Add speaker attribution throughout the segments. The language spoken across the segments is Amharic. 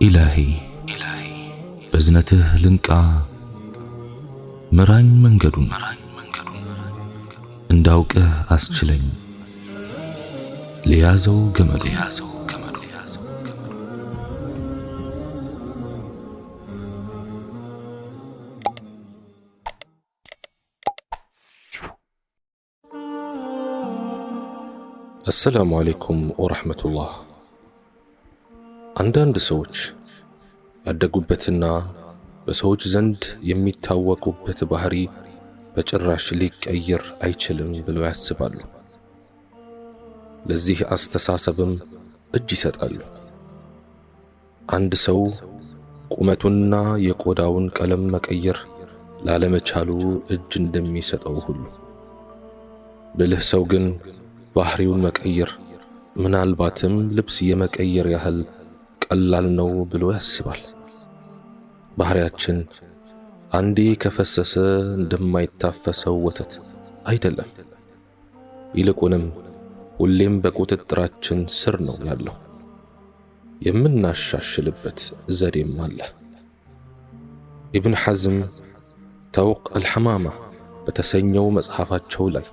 Speaker 1: إلهي بزنته لنكا مران منجدون انداوك أسجلين ليازو جمل السلام عليكم ورحمة الله. አንዳንድ ሰዎች ያደጉበትና በሰዎች ዘንድ የሚታወቁበት ባህሪ በጭራሽ ሊቀየር አይችልም ብለው ያስባሉ። ለዚህ አስተሳሰብም እጅ ይሰጣሉ። አንድ ሰው ቁመቱንና የቆዳውን ቀለም መቀየር ላለመቻሉ እጅ እንደሚሰጠው ሁሉ ብልህ ሰው ግን ባህሪውን መቀየር ምናልባትም ልብስ የመቀየር ያህል ቀላል ነው ብሎ ያስባል። ባህሪያችን አንዴ ከፈሰሰ እንደማይታፈሰው ወተት አይደለም። ይልቁንም ሁሌም በቁጥጥራችን ስር ነው ያለው። የምናሻሽልበት ዘዴም አለ። ኢብን ሐዝም ተውቅ አልሐማማ በተሰኘው መጽሐፋቸው ላይ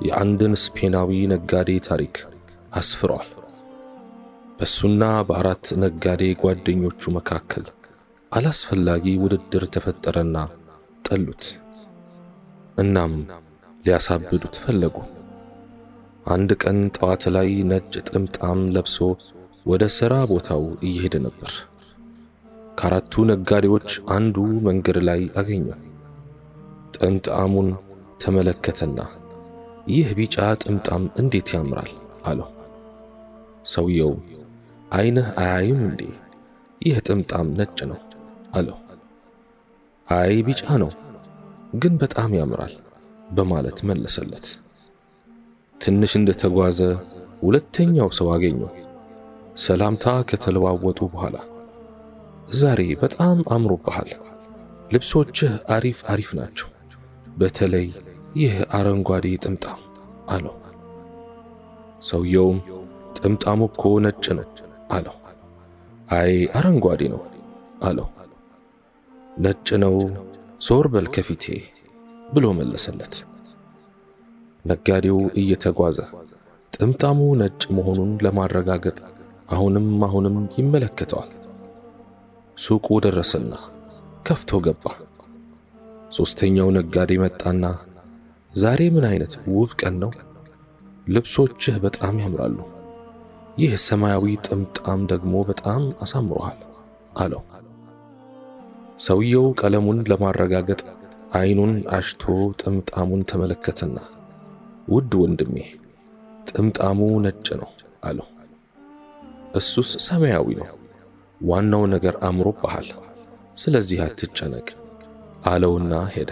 Speaker 1: የአንድን ስፔናዊ ነጋዴ ታሪክ አስፍረዋል። በሱና በአራት ነጋዴ ጓደኞቹ መካከል አላስፈላጊ ውድድር ተፈጠረና ጠሉት። እናም ሊያሳብዱት ፈለጉ። አንድ ቀን ጠዋት ላይ ነጭ ጥምጣም ለብሶ ወደ ሥራ ቦታው እየሄደ ነበር። ከአራቱ ነጋዴዎች አንዱ መንገድ ላይ አገኘው። ጥምጣሙን ተመለከተና ይህ ቢጫ ጥምጣም እንዴት ያምራል አለው። ሰውየው አይንህ አያይም እንዴ? ይህ ጥምጣም ነጭ ነው አለው። አይ ቢጫ ነው ግን በጣም ያምራል በማለት መለሰለት። ትንሽ እንደተጓዘ ሁለተኛው ሰው አገኘው። ሰላምታ ከተለዋወጡ በኋላ ዛሬ በጣም አምሮብሃል፣ ልብሶችህ አሪፍ ናቸው፣ በተለይ ይህ አረንጓዴ ጥምጣም አለው። ሰውየውም ጥምጣሙ እኮ ነጭ ነው አለው። አይ አረንጓዴ ነው አለው። ነጭ ነው፣ ዞር በል ከፊቴ ብሎ መለሰለት። ነጋዴው እየተጓዘ ጥምጣሙ ነጭ መሆኑን ለማረጋገጥ አሁንም ይመለከተዋል። ሱቁ ደረሰና ከፍቶ ገባ። ሶስተኛው ነጋዴ መጣና ዛሬ ምን አይነት ውብ ቀን ነው፣ ልብሶችህ በጣም ያምራሉ፣ ይህ ሰማያዊ ጥምጣም ደግሞ በጣም አሳምሮሃል አለው። ሰውየው ቀለሙን ለማረጋገጥ አይኑን አሽቶ ጥምጣሙን ተመለከተና ውድ ወንድሜ ጥምጣሙ ነጭ ነው አለው። እሱስ ሰማያዊ ነው፣ ዋናው ነገር አምሮብሃል፣ ስለዚህ አትጨነቅ አለውና ሄደ።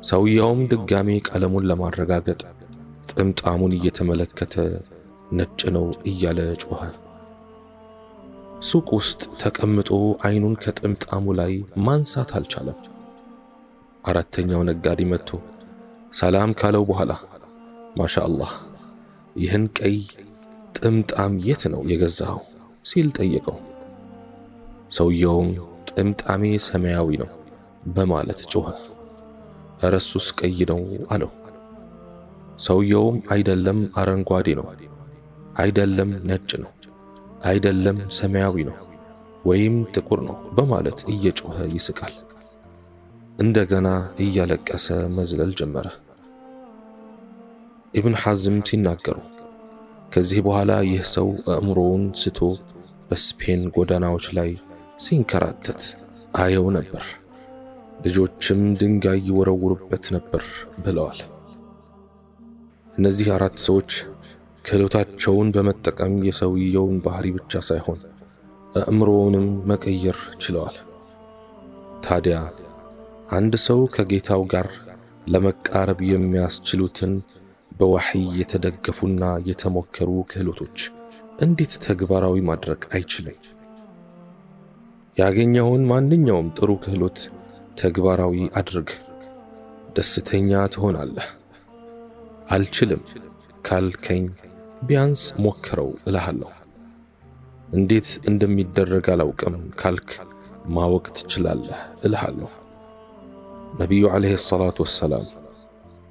Speaker 1: ሰውየውም ድጋሜ ቀለሙን ለማረጋገጥ ጥምጣሙን እየተመለከተ ነጭ ነው እያለ ጮኸ። ሱቅ ውስጥ ተቀምጦ አይኑን ከጥምጣሙ ላይ ማንሳት አልቻለም። አራተኛው ነጋዴ መጥቶ ሰላም ካለው በኋላ ማሻአላህ ይህን ቀይ ጥምጣም የት ነው የገዛኸው ሲል ጠየቀው። ሰውየውም ጥምጣሜ ሰማያዊ ነው በማለት ጮኸ። እረሱስ ቀይ ነው አለው። ሰውየውም አይደለም አረንጓዴ ነው፣ አይደለም ነጭ ነው፣ አይደለም ሰማያዊ ነው ወይም ጥቁር ነው በማለት እየጮኸ ይስቃል። እንደገና እያለቀሰ መዝለል ጀመረ። ኢብን ሐዝም ሲናገሩ ከዚህ በኋላ ይህ ሰው አእምሮውን ስቶ በስፔን ጎዳናዎች ላይ ሲንከራተት አየው ነበር። ልጆችም ድንጋይ ይወረውሩበት ነበር ብለዋል። እነዚህ አራት ሰዎች ክህሎታቸውን በመጠቀም የሰውየውን ባህሪ ብቻ ሳይሆን አእምሮውንም መቀየር ችለዋል። ታዲያ አንድ ሰው ከጌታው ጋር ለመቃረብ የሚያስችሉትን በወህይ የተደገፉና የተሞከሩ ክህሎቶች እንዴት ተግባራዊ ማድረግ አይችልም? ያገኘውን ማንኛውም ጥሩ ክህሎት ተግባራዊ አድርግ፣ ደስተኛ ትሆናለህ። አልችልም ካልከኝ ቢያንስ ሞክረው እልሃለሁ። እንዴት እንደሚደረግ አላውቅም ካልክ ማወቅ ትችላለህ እልሃለሁ። ነቢዩ ዓለይሂ ሰላቱ ወሰላም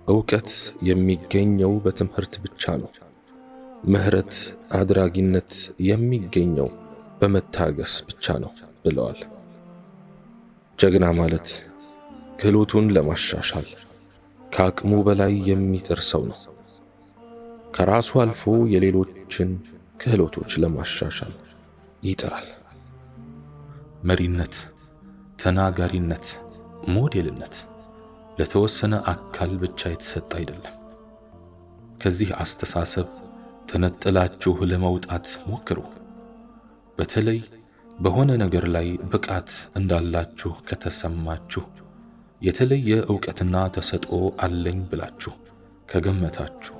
Speaker 1: እውቀት የሚገኘው በትምህርት ብቻ ነው፣ ምህረት አድራጊነት የሚገኘው በመታገስ ብቻ ነው ብለዋል። ጀግና ማለት ክህሎቱን ለማሻሻል ከአቅሙ በላይ የሚጥር ሰው ነው። ከራሱ አልፎ የሌሎችን ክህሎቶች ለማሻሻል ይጥራል። መሪነት፣ ተናጋሪነት፣ ሞዴልነት ለተወሰነ አካል ብቻ የተሰጠ አይደለም። ከዚህ አስተሳሰብ ተነጥላችሁ ለመውጣት ሞክሩ። በተለይ በሆነ ነገር ላይ ብቃት እንዳላችሁ ከተሰማችሁ፣ የተለየ ዕውቀትና ተሰጥኦ አለኝ ብላችሁ ከገመታችሁ፣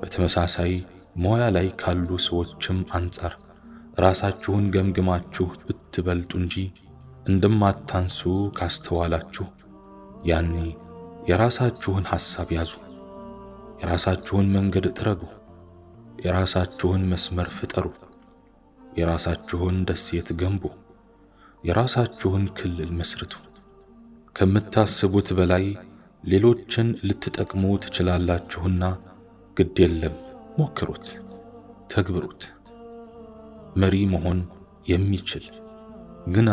Speaker 1: በተመሳሳይ ሙያ ላይ ካሉ ሰዎችም አንጻር ራሳችሁን ገምግማችሁ ብትበልጡ እንጂ እንደማታንሱ ካስተዋላችሁ፣ ያኔ የራሳችሁን ሐሳብ ያዙ፣ የራሳችሁን መንገድ ጥረጉ፣ የራሳችሁን መስመር ፍጠሩ፣ የራሳችሁን ደሴት ገንቡ፣ የራሳችሁን ክልል መስርቱ። ከምታስቡት በላይ ሌሎችን ልትጠቅሙ ትችላላችሁና ግድ የለም፣ ሞክሩት፣ ተግብሩት። መሪ መሆን የሚችል ግና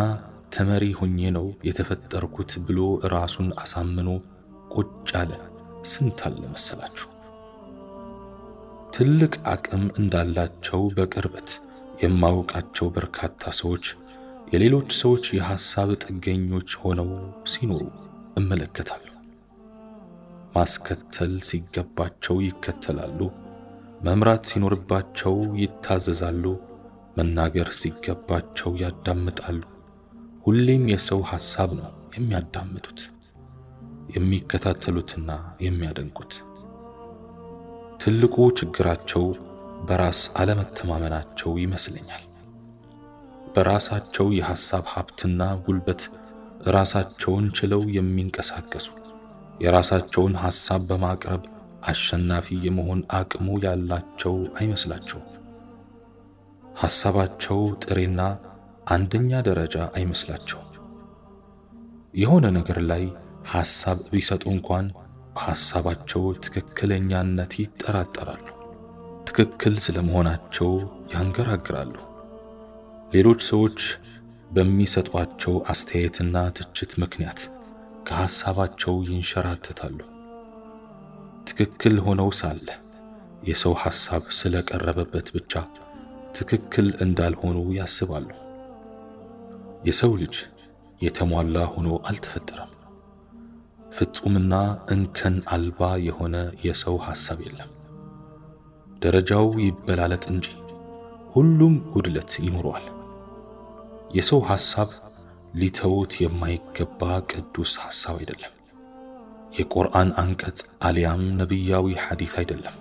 Speaker 1: ተመሪ ሆኜ ነው የተፈጠርኩት ብሎ ራሱን አሳምኖ ቁጭ ያለ ስንት አለ መሰላችሁ? ትልቅ አቅም እንዳላቸው በቅርበት የማውቃቸው በርካታ ሰዎች የሌሎች ሰዎች የሐሳብ ጥገኞች ሆነው ሲኖሩ እመለከታለሁ። ማስከተል ሲገባቸው ይከተላሉ፣ መምራት ሲኖርባቸው ይታዘዛሉ፣ መናገር ሲገባቸው ያዳምጣሉ። ሁሌም የሰው ሐሳብ ነው የሚያዳምጡት፣ የሚከታተሉትና የሚያደንቁት። ትልቁ ችግራቸው በራስ አለመተማመናቸው ይመስለኛል። በራሳቸው የሐሳብ ሀብትና ጉልበት ራሳቸውን ችለው የሚንቀሳቀሱ፣ የራሳቸውን ሐሳብ በማቅረብ አሸናፊ የመሆን አቅሙ ያላቸው አይመስላቸውም። ሐሳባቸው ጥሬና አንደኛ ደረጃ አይመስላቸውም። የሆነ ነገር ላይ ሐሳብ ቢሰጡ እንኳን በሐሳባቸው ትክክለኛነት ይጠራጠራሉ። ትክክል ስለመሆናቸው ያንገራግራሉ። ሌሎች ሰዎች በሚሰጧቸው አስተያየትና ትችት ምክንያት ከሐሳባቸው ይንሸራተታሉ። ትክክል ሆነው ሳለ የሰው ሐሳብ ስለቀረበበት ብቻ ትክክል እንዳልሆኑ ያስባሉ። የሰው ልጅ የተሟላ ሆኖ አልተፈጠረም። ፍጹምና እንከን አልባ የሆነ የሰው ሐሳብ የለም። ደረጃው ይበላለጥ እንጂ ሁሉም ጉድለት ይኖረዋል። የሰው ሐሳብ ሊተውት የማይገባ ቅዱስ ሐሳብ አይደለም። የቁርአን አንቀጽ አልያም ነቢያዊ ሐዲስ አይደለም።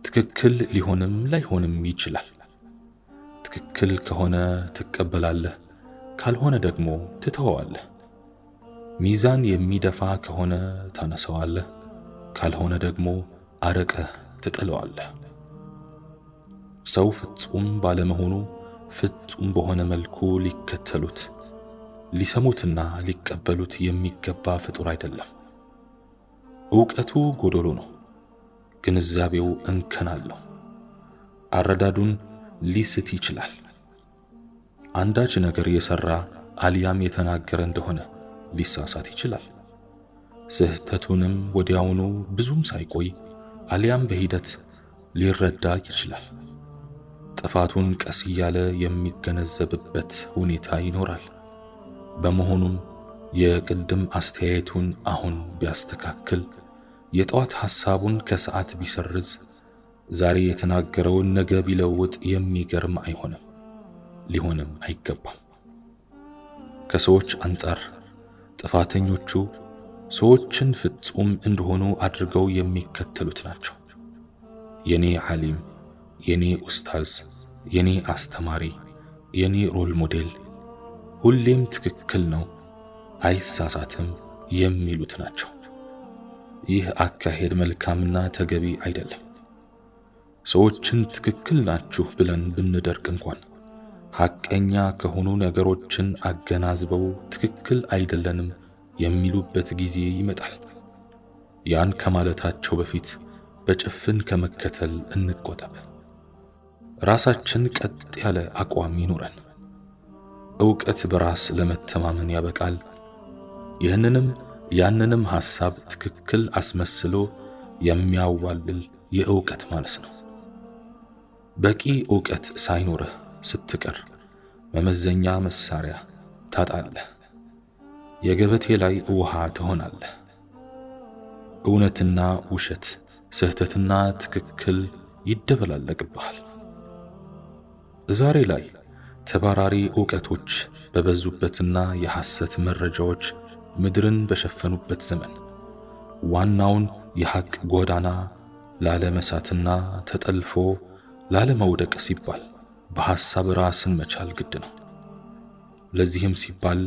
Speaker 1: ትክክል ሊሆንም ላይሆንም ይችላል። ትክክል ከሆነ ትቀበላለህ፣ ካልሆነ ደግሞ ትተወዋለህ። ሚዛን የሚደፋ ከሆነ ታነሰዋለህ፣ ካልሆነ ደግሞ አረቀህ ትጥለዋለህ። ሰው ፍጹም ባለመሆኑ ፍጹም በሆነ መልኩ ሊከተሉት፣ ሊሰሙትና ሊቀበሉት የሚገባ ፍጡር አይደለም። ዕውቀቱ ጎዶሎ ነው። ግንዛቤው እንከን አለው። አረዳዱን ሊስት ይችላል። አንዳች ነገር የሰራ አልያም የተናገረ እንደሆነ ሊሳሳት ይችላል። ስህተቱንም ወዲያውኑ ብዙም ሳይቆይ አልያም በሂደት ሊረዳ ይችላል። ጥፋቱን ቀስ እያለ የሚገነዘብበት ሁኔታ ይኖራል። በመሆኑም የቅድም አስተያየቱን አሁን ቢያስተካክል፣ የጠዋት ሐሳቡን ከሰዓት ቢሰርዝ፣ ዛሬ የተናገረውን ነገ ቢለውጥ የሚገርም አይሆንም፣ ሊሆንም አይገባም። ከሰዎች አንጻር ጥፋተኞቹ ሰዎችን ፍጹም እንደሆኑ አድርገው የሚከተሉት ናቸው። የኔ ዓሊም፣ የኔ ኡስታዝ፣ የኔ አስተማሪ፣ የኔ ሮል ሞዴል ሁሌም ትክክል ነው፣ አይሳሳትም የሚሉት ናቸው። ይህ አካሄድ መልካምና ተገቢ አይደለም። ሰዎችን ትክክል ናችሁ ብለን ብንደርቅ እንኳን ሐቀኛ ከሆኑ ነገሮችን አገናዝበው ትክክል አይደለንም የሚሉበት ጊዜ ይመጣል። ያን ከማለታቸው በፊት በጭፍን ከመከተል እንቆጠብ። ራሳችን ቀጥ ያለ አቋም ይኑረን። ዕውቀት በራስ ለመተማመን ያበቃል። ይህንንም ያንንም ሐሳብ ትክክል አስመስሎ የሚያዋልል የዕውቀት ማነስ ነው። በቂ ዕውቀት ሳይኖርህ ስትቀር መመዘኛ መሳሪያ ታጣለህ። የገበቴ ላይ ውሃ ትሆናለህ። እውነትና ውሸት፣ ስህተትና ትክክል ይደበላለቅብሃል። ዛሬ ላይ ተባራሪ ዕውቀቶች በበዙበትና የሐሰት መረጃዎች ምድርን በሸፈኑበት ዘመን ዋናውን የሐቅ ጎዳና ላለመሳትና ተጠልፎ ላለመውደቅ ሲባል በሐሳብ ራስን መቻል ግድ ነው። ለዚህም ሲባል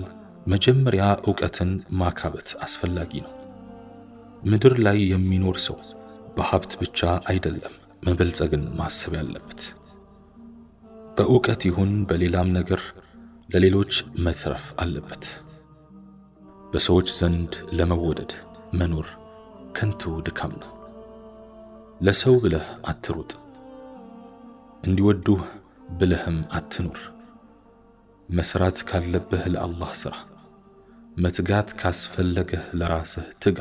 Speaker 1: መጀመሪያ ዕውቀትን ማካበት አስፈላጊ ነው። ምድር ላይ የሚኖር ሰው በሀብት ብቻ አይደለም መበልጸግን ማሰብ ያለበት። በዕውቀት ይሁን በሌላም ነገር ለሌሎች መትረፍ አለበት። በሰዎች ዘንድ ለመወደድ መኖር ከንቱ ድካም ነው። ለሰው ብለህ አትሩጥ፣ እንዲወዱህ ብለህም አትኑር። መስራት ካለብህ ለአላህ ሥራ፣ መትጋት ካስፈለገህ ለራስህ ትጋ።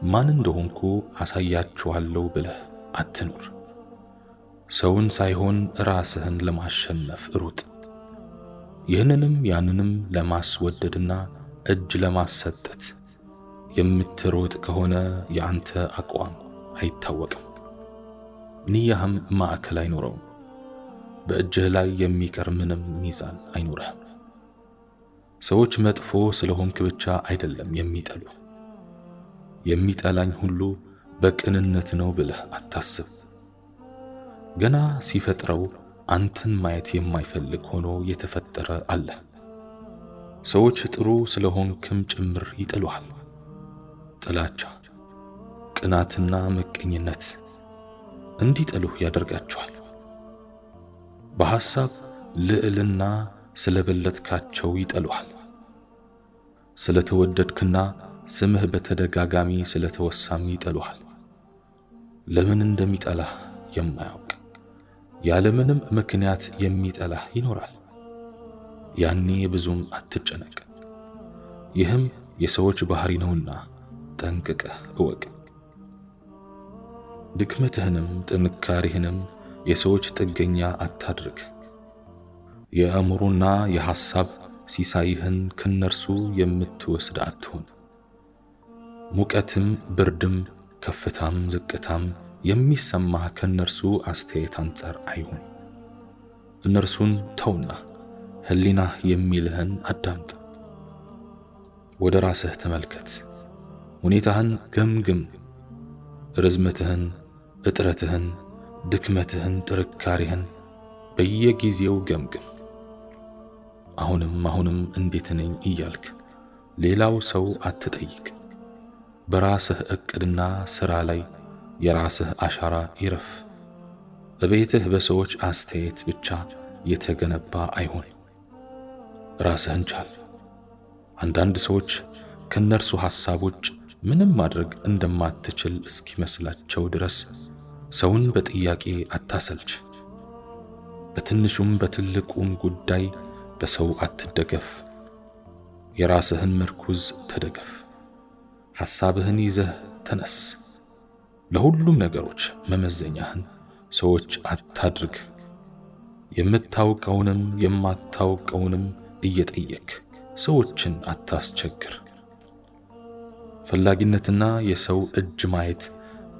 Speaker 1: ማን እንደሆንኩ አሳያችኋለሁ ብለህ አትኑር። ሰውን ሳይሆን ራስህን ለማሸነፍ ሩጥ። ይህንንም ያንንም ለማስወደድና እጅ ለማሰጠት የምትሮጥ ከሆነ የአንተ አቋም አይታወቅም፣ ንያህም ማዕከል አይኖረውም። በእጅህ ላይ የሚቀር ምንም ሚዛን አይኖርህም። ሰዎች መጥፎ ስለሆንክ ብቻ አይደለም የሚጠሉ። የሚጠላኝ ሁሉ በቅንነት ነው ብለህ አታስብ። ገና ሲፈጥረው አንተን ማየት የማይፈልግ ሆኖ የተፈጠረ አለ። ሰዎች ጥሩ ስለሆንክም ጭምር ይጠሉሃል። ጥላቻ፣ ቅናትና ምቀኝነት እንዲጠሉህ ያደርጋቸዋል። በሐሳብ ልዕልና ስለበለጥካቸው ይጠሉሃል። ስለተወደድክና ስምህ በተደጋጋሚ ስለተወሳም ይጠሉሃል። ለምን እንደሚጠላህ የማያውቅ ያለምንም ምክንያት የሚጠላህ ይኖራል። ያኔ ብዙም አትጨነቅ። ይህም የሰዎች ባህሪ ነውና ጠንቅቀህ እወቅ። ድክመትህንም ጥንካሬህንም የሰዎች ጥገኛ አታድርግ። የአእምሮና የሐሳብ ሲሳይህን ከነርሱ የምትወስድ አትሁን። ሙቀትም ብርድም ከፍታም ዝቅታም የሚሰማህ ከነርሱ አስተያየት አንጻር አይሁን። እነርሱን ተውና ህሊናህ የሚልህን አዳምጥ። ወደ ራስህ ተመልከት፣ ሁኔታህን ገምግም። ርዝመትህን፣ እጥረትህን፣ ድክመትህን፣ ጥንካሬህን በየጊዜው ገምግም። አሁንም እንዴት ነኝ እያልክ ሌላው ሰው አትጠይቅ። በራስህ ዕቅድና ሥራ ላይ የራስህ አሻራ ይረፍ። በቤትህ በሰዎች አስተያየት ብቻ የተገነባ አይሆን። ራስህን ቻል። አንዳንድ ሰዎች ከነርሱ ሐሳብ ውጭ ምንም ማድረግ እንደማትችል እስኪመስላቸው ድረስ ሰውን በጥያቄ አታሰልች። በትንሹም በትልቁም ጉዳይ በሰው አትደገፍ። የራስህን ምርኩዝ ተደገፍ። ሐሳብህን ይዘህ ተነስ። ለሁሉም ነገሮች መመዘኛህን ሰዎች አታድርግ። የምታውቀውንም የማታውቀውንም እየጠየቅ ሰዎችን አታስቸግር። ፈላጊነትና የሰው እጅ ማየት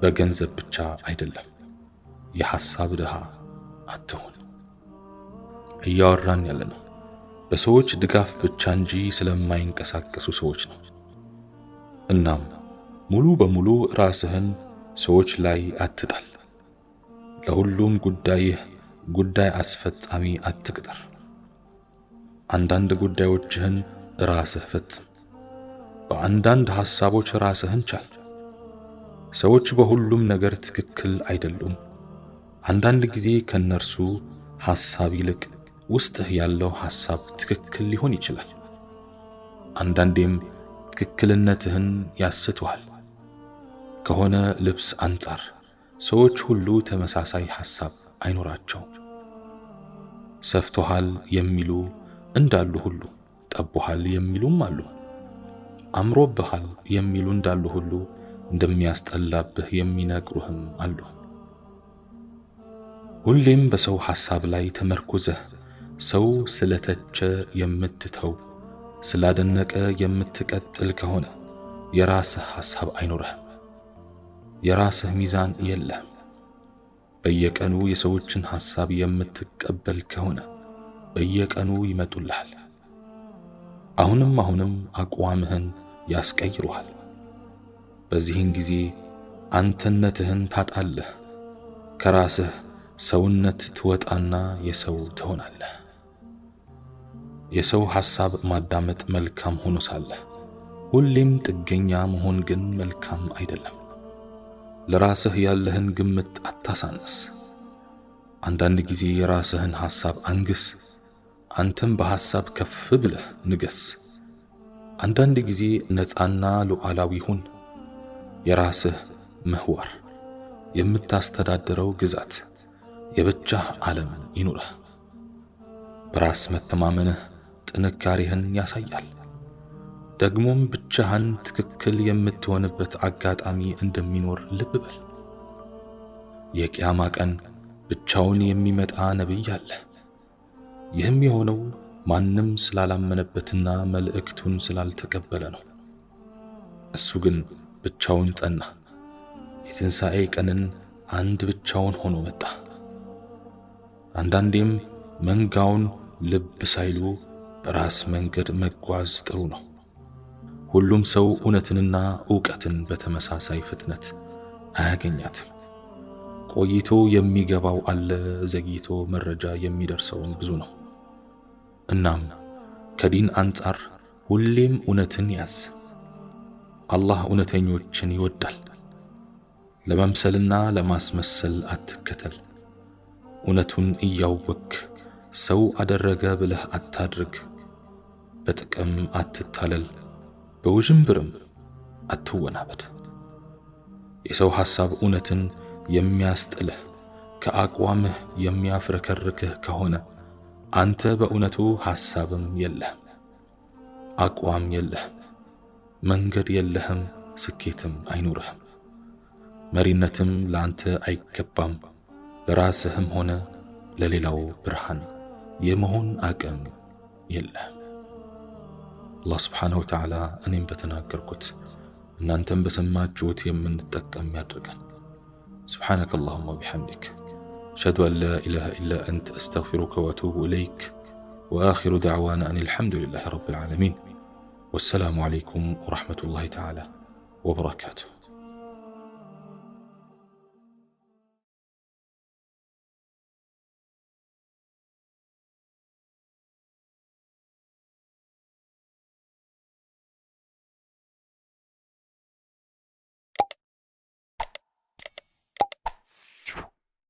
Speaker 1: በገንዘብ ብቻ አይደለም። የሐሳብ ድሃ አትሁን። እያወራን ያለነው በሰዎች ድጋፍ ብቻ እንጂ ስለማይንቀሳቀሱ ሰዎች ነው። እናም ሙሉ በሙሉ ራስህን ሰዎች ላይ አትጣል። ለሁሉም ጉዳይ አስፈጻሚ አትቅጠር። አንዳንድ ጉዳዮችህን ራስህ ፈጽም። በአንዳንድ ሐሳቦች ራስህን ቻል። ሰዎች በሁሉም ነገር ትክክል አይደሉም። አንዳንድ ጊዜ ከነርሱ ሐሳብ ይልቅ ውስጥህ ያለው ሐሳብ ትክክል ሊሆን ይችላል። አንዳንዴም ትክክልነትህን ያስተዋል። ከሆነ ልብስ አንጻር ሰዎች ሁሉ ተመሳሳይ ሐሳብ አይኖራቸውም። ሰፍቶሃል የሚሉ እንዳሉ ሁሉ ጠቦሃል የሚሉም አሉ። አምሮብሃል የሚሉ እንዳሉ ሁሉ እንደሚያስጠላብህ የሚነግሩህም አሉ። ሁሌም በሰው ሐሳብ ላይ ተመርኩዘህ ሰው ስለተቸ የምትተው ስላደነቀ የምትቀጥል ከሆነ የራስህ ሐሳብ አይኖርህም። የራስህ ሚዛን የለህም። በየቀኑ የሰዎችን ሐሳብ የምትቀበል ከሆነ በየቀኑ ይመጡልሃል። አሁንም አቋምህን ያስቀይሩሃል። በዚህን ጊዜ አንተነትህን ታጣለህ። ከራስህ ሰውነት ትወጣና የሰው ትሆናለህ። የሰው ሐሳብ ማዳመጥ መልካም ሆኖ ሳለ ሁሌም ጥገኛ መሆን ግን መልካም አይደለም። ለራስህ ያለህን ግምት አታሳንስ። አንዳንድ ጊዜ የራስህን ሐሳብ አንግስ። አንተም በሐሳብ ከፍ ብለህ ንገስ። አንዳንድ ጊዜ ነፃና ሉዓላዊ ሁን። የራስህ ምህዋር፣ የምታስተዳድረው ግዛት፣ የብቻህ ዓለም ይኑርህ። በራስ መተማመንህ ጥንካሬህን ያሳያል። ደግሞም ብቻህን ትክክል የምትሆንበት አጋጣሚ እንደሚኖር ልብ በል። የቂያማ ቀን ብቻውን የሚመጣ ነብይ አለ። ይህም የሆነው ማንም ስላላመነበትና መልእክቱን ስላልተቀበለ ነው። እሱ ግን ብቻውን ጸና። የትንሣኤ ቀንን አንድ ብቻውን ሆኖ መጣ። አንዳንዴም መንጋውን ልብ ሳይሉ በራስ መንገድ መጓዝ ጥሩ ነው። ሁሉም ሰው እውነትንና ዕውቀትን በተመሳሳይ ፍጥነት አያገኛትም። ቆይቶ የሚገባው አለ፣ ዘግይቶ መረጃ የሚደርሰውም ብዙ ነው። እናም ከዲን አንጻር ሁሌም እውነትን ያዝ። አላህ እውነተኞችን ይወዳል። ለመምሰልና ለማስመሰል አትከተል። እውነቱን እያወክ ሰው አደረገ ብለህ አታድርግ። በጥቅም አትታለል፣ በውዥንብርም አትወናበድ። የሰው ሐሳብ እውነትን የሚያስጥልህ ከአቋምህ የሚያፍረከርክህ ከሆነ አንተ በእውነቱ ሐሳብም የለህም፣ አቋም የለህም፣ መንገድ የለህም፣ ስኬትም አይኖርህም። መሪነትም ለአንተ አይገባም። ለራስህም ሆነ ለሌላው ብርሃን የመሆን አቅም የለህም። አላህ ስብሓንሁ ወተዓላ እኔም በተናገርኩት እናንተም በሰማችሁት የምንጠቀም ያድርገን። سبحانك اللهم وبحمدك أشهد أن لا إله إلا أنت أستغفرك وأتوب إليك وآخر دعوانا أن الحمد لله رب العالمين والسلام عليكم ورحمة الله تعالى وبركاته.